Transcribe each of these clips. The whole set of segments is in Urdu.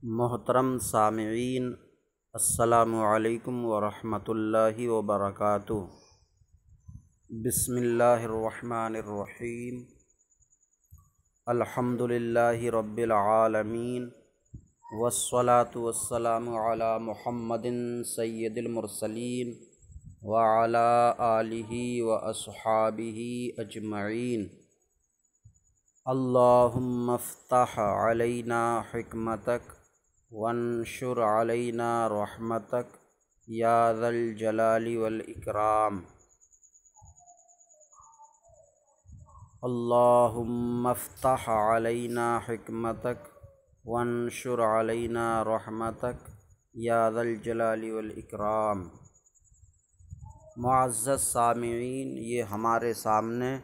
محترم سامعین، السلام علیکم ورحمۃ اللہ وبرکاتہ۔ بسم اللہ الرحمن الرحیم۔ الحمد للہ رب العالمین، والصلاة والسلام علی محمد سید المرسلین وعلی آلہ واصحابہ اجمعین۔ اللہم افتح علینا حکمتک وانشر علینا رحمتک یا ذا الجلال والاکرام۔ اللہم افتح علینا حکمتک وانشر علینا رحمتک یا ذا الجلال والاکرام۔ معزز سامعین، یہ ہمارے سامنے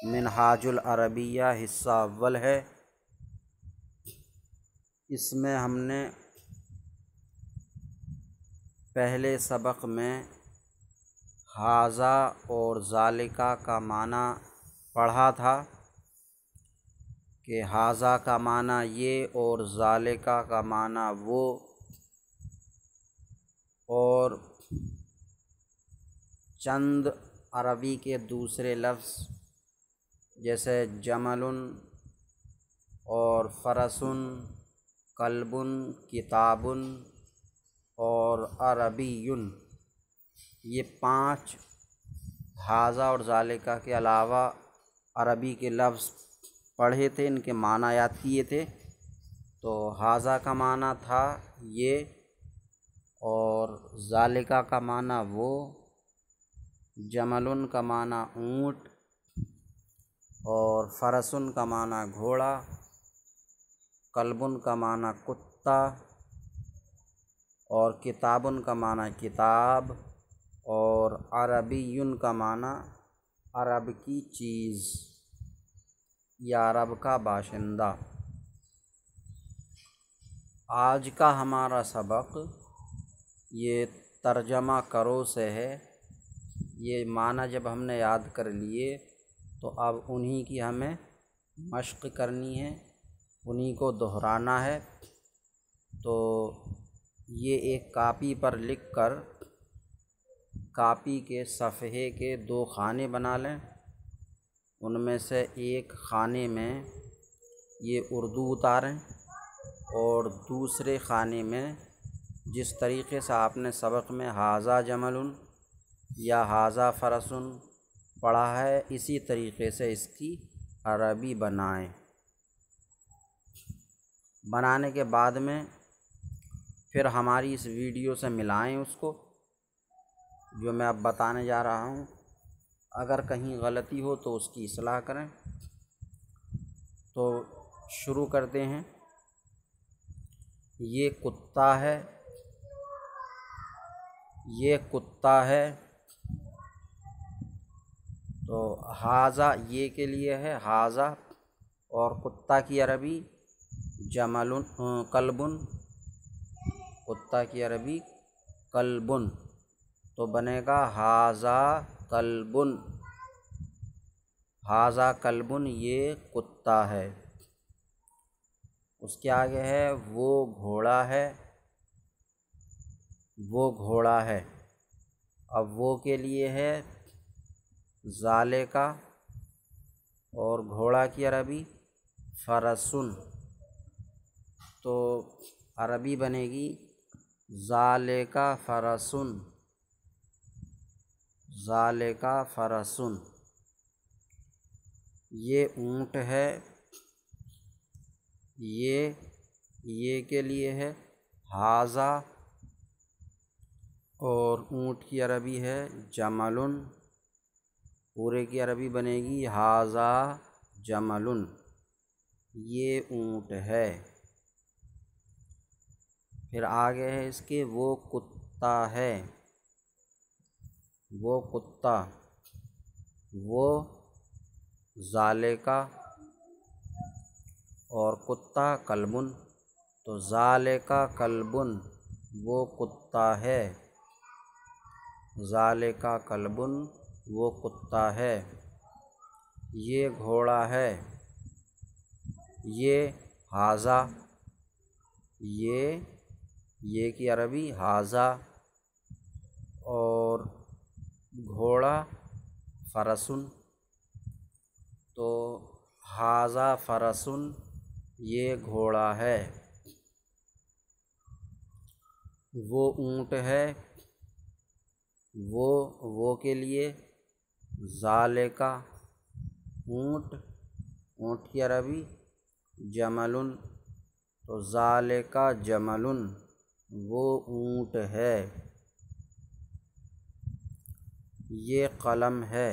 منہاج العربیہ حصہ اول ہے۔ اس میں ہم نے پہلے سبق میں ھذا اور ذالکا کا معنی پڑھا تھا کہ ھذا کا معنی یہ اور ذالکا کا معنی وہ، اور چند عربی کے دوسرے لفظ جیسے جمل اور فرس، کلب، کتاب اور عربی، یہ 5 ھذا اور ذالکا کے علاوہ عربی کے لفظ پڑھے تھے، ان کے معنی یاد کیے تھے۔ تو ھذا کا معنی تھا یہ، اور ذالکا کا معنی وہ، جمل کا معنی اونٹ، اور فرسن کا معنی گھوڑا، کلبن کا معنی کتا، اور کتابن کا معنی کتاب، اور عربی کا معنی عرب کی چیز یا عرب کا باشندہ۔ آج کا ہمارا سبق یہ ترجمہ کرو سے ہے۔ یہ معنی جب ہم نے یاد کر لیے تو اب انہی کی ہمیں مشق کرنی ہے، انہی کو دہرانا ہے۔ تو یہ ایک کاپی پر لکھ کر کاپی کے صفحے کے 2 خانے بنا لیں۔ ان میں سے ایک خانے میں یہ اردو اتاریں، اور دوسرے خانے میں جس طریقے سے آپ نے سبق میں ھذا جمل یا ھذا فرس پڑھا ہے، اسی طریقے سے اس کی عربی بنائیں۔ بنانے کے بعد میں پھر ہماری اس ویڈیو سے ملائیں اس کو، جو میں اب بتانے جا رہا ہوں۔ اگر کہیں غلطی ہو تو اس کی اصلاح کریں۔ تو شروع کرتے ہیں۔ یہ کتا ہے، یہ کتا ہے۔ تو ھذا یہ کے لیے ہے ھذا، اور کتا کی عربی جمل، کلبن، کتا کی عربی کلبن، تو بنے گا ھذا کلبن، ھذا کلبن، یہ کتا ہے۔ اس کے آگے ہے وہ گھوڑا ہے، وہ گھوڑا ہے۔ اب وہ کے لیے ہے ذالکا، اور گھوڑا کی عربی فرسن، تو عربی بنے گی ذالکا فرسن، ذالکا فرسن۔ یہ اونٹ ہے، یہ کے لیے ہے ھذا، اور اونٹ کی عربی ہے جمل، پورے کی عربی بنے گی ھذا جمل، یہ اونٹ ہے۔ پھر آگے ہے اس کے وہ کتا ہے، وہ کتا، وہ ذالکا، اور کتا کلبن، تو ذالکا کلبن، وہ کتا ہے، ذالکا کلبن، وہ کتا ہے۔ یہ گھوڑا ہے، یہ ھذا، یہ کی عربی حاذا، اور گھوڑا فرسن، تو حاذا فرسن یہ گھوڑا ہے، وہ اونٹ ہے، وہ کے لیے ذالکا اونٹ کی عربی جمل، تو ذالکا جمل وہ اونٹ ہے، یہ قلم ہے،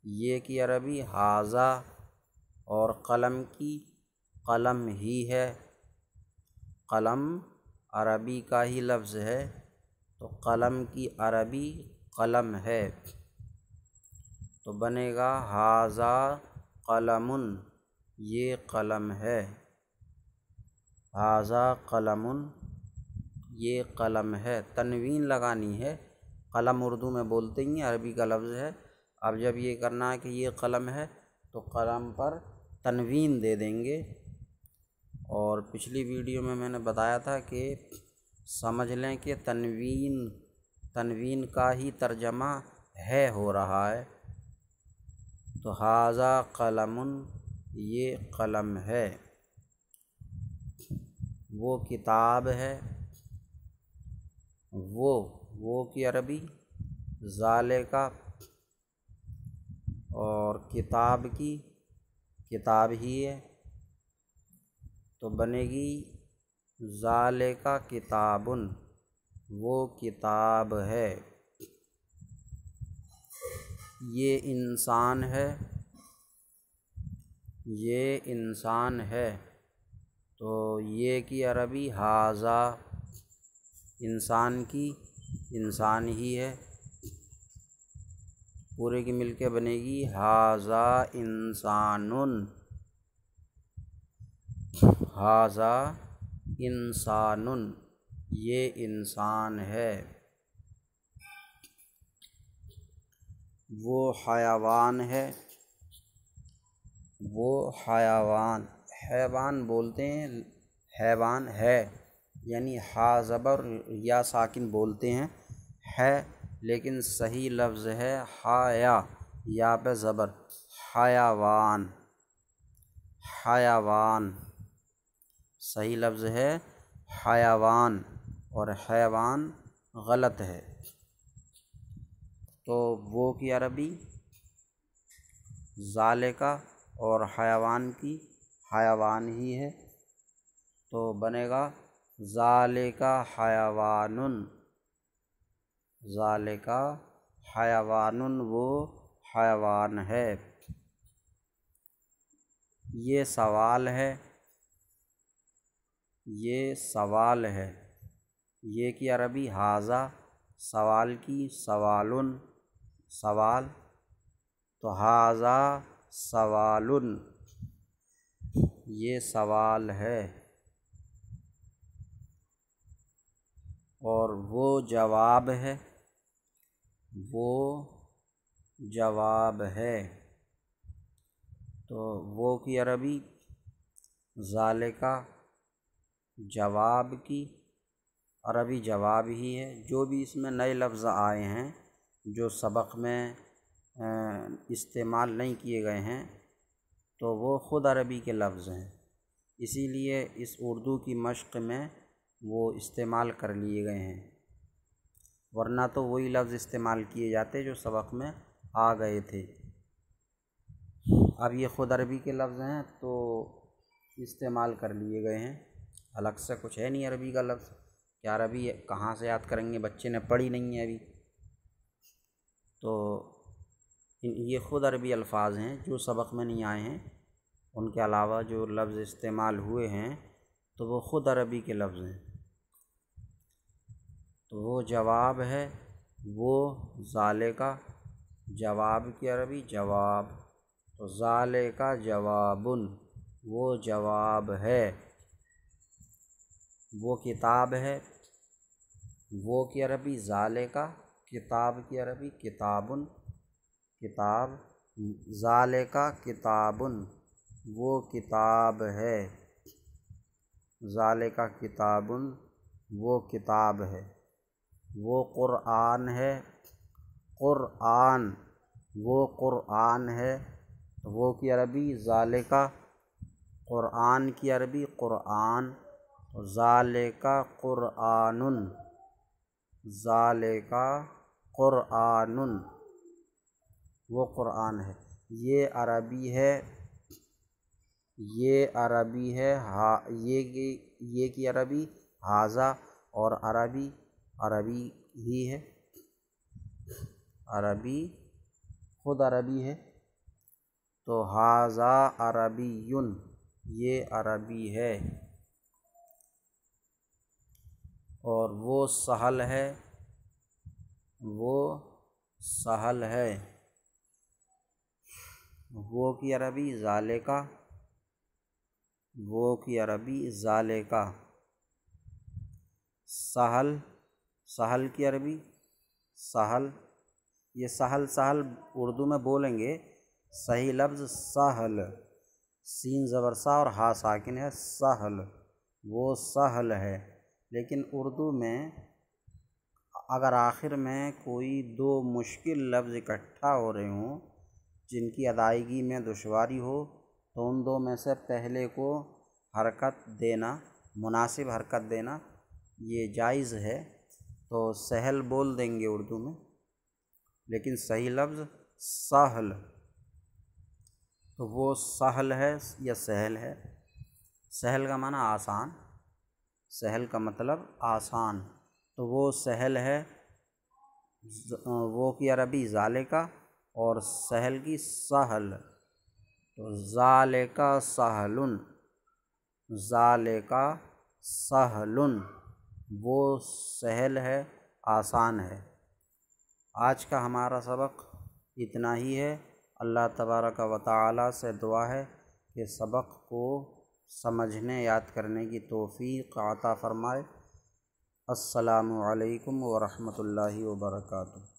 یہ کی عربی حاذا، اور قلم کی قلم ہی ہے، قلم عربی کا ہی لفظ ہے، تو قلم کی عربی قلم ہے، تو بنے گا حاذا قلم، یہ قلم ہے، حاذا قلم یہ قلم ہے، تنوین لگانی ہے، قلم اردو میں بولتے ہی ہیں، عربی کا لفظ ہے، اب جب یہ کرنا ہے کہ یہ قلم ہے تو قلم پر تنوین دے دیں گے، اور پچھلی ویڈیو میں نے بتایا تھا کہ سمجھ لیں کہ تنوین کا ہی ترجمہ ہے ہو رہا ہے، تو حاذا قلم یہ قلم ہے، وہ کتاب ہے، وہ کی عربی ذالکا، اور کتاب کی کتاب ہی ہے، تو بنے گی ذالکا کتاب، وہ کتاب ہے، یہ انسان ہے، تو یہ کی عربی حاذا، انسان کی انسان ہی ہے، پورے کی مل کے بنے گی حاذا انسان، حاذا انسان یہ انسان ہے، وہ حیوان ہے، حیوان بولتے ہیں، حیوان ہے یعنی ہا زبر یا ساکن بولتے ہیں ہے، لیکن صحیح لفظ ہے یا پہ زبر، حیوان، صحیح لفظ ہے حیوان، اور حیوان غلط ہے، تو وہ کی عربی ذالکا، اور حیوان کی حیوان ہی ہے، تو بنے گا ذالکا حیوان، ذالکا حیوان وہ حیوان ہے، یہ سوال ہے، یہ کی عربی حاذا، سوال کی سوال، تو حاذا سوال یہ سوال ہے، اور وہ جواب ہے، تو وہ کی عربی ذالکا، جواب کی عربی جواب ہی ہے، جو بھی اس میں نئے لفظ آئے ہیں جو سبق میں استعمال نہیں کیے گئے ہیں تو وہ خود عربی کے لفظ ہیں، اسی لیے اس اردو کی مشق میں وہ استعمال کر لیے گئے ہیں، ورنہ تو وہی لفظ استعمال کیے جاتے جو سبق میں آ گئے تھے، اب یہ خود عربی کے لفظ ہیں تو استعمال کر لیے گئے ہیں، الگ سے کچھ ہے نہیں عربی کا لفظ، کہ عربی کہاں سے یاد کریں گے، بچے نے پڑھی نہیں ہے ابھی، تو یہ خود عربی الفاظ ہیں جو سبق میں نہیں آئے ہیں، ان کے علاوہ جو لفظ استعمال ہوئے ہیں تو وہ خود عربی کے لفظ ہیں، تو وہ جواب ہے، وہ ذالکا، جواب کی عربی جواب، تو ذالکا جواب وہ جواب ہے، وہ کتاب ہے، وہ کی عربی ذالکا، کتاب کی عربی کتاب، ذالکا کتاب وہ کتاب ہے، ذالکا کتابن وہ کتاب ہے، وہ قرآن ہے، قرآن وہ قرآن ہے، وہ کی عربی ذالکا، قرآن کی عربی قرآن، ذالکا قرآن، ذالکا قرآن وہ قرآن ہے، یہ عربی ہے، یہ عربی ہے، یہ کی عربی ھذا، اور عربی عربی ہی ہے، عربی خود عربی ہے، تو ھذا عربی یہ عربی ہے، اور وہ سہل ہے، وہ سہل ہے، وہ کی عربی ذالکا، وہ کی عربی ذالکا، سہل، سہل کی عربی سہل، یہ سہل سہل اردو میں بولیں گے، صحیح لفظ سہل، سین زبر سا اور ہا ساکن ہے، سہل، وہ سہل ہے، لیکن اردو میں اگر آخر میں کوئی دو مشکل لفظ اکٹھا ہو رہے ہوں جن کی ادائیگی میں دشواری ہو تو ان دو میں سے پہلے کو حرکت دینا، مناسب حرکت دینا یہ جائز ہے، تو سہل بول دیں گے اردو میں، لیکن صحیح لفظ سہل، تو وہ سہل ہے یا سہل ہے، سہل کا معنی آسان، سہل کا مطلب آسان، تو وہ سہل ہے، وہ کی عربی ذالکا اور سہل کی سہل، تو ذالکا سہلن، ذالکا سہلن وہ سہل ہے، آسان ہے۔ آج کا ہمارا سبق اتنا ہی ہے، اللہ تبارک و تعالی سے دعا ہے کہ سبق کو سمجھنے یاد کرنے کی توفیق عطا فرمائے۔ السلام علیکم ورحمۃ اللہ وبرکاتہ۔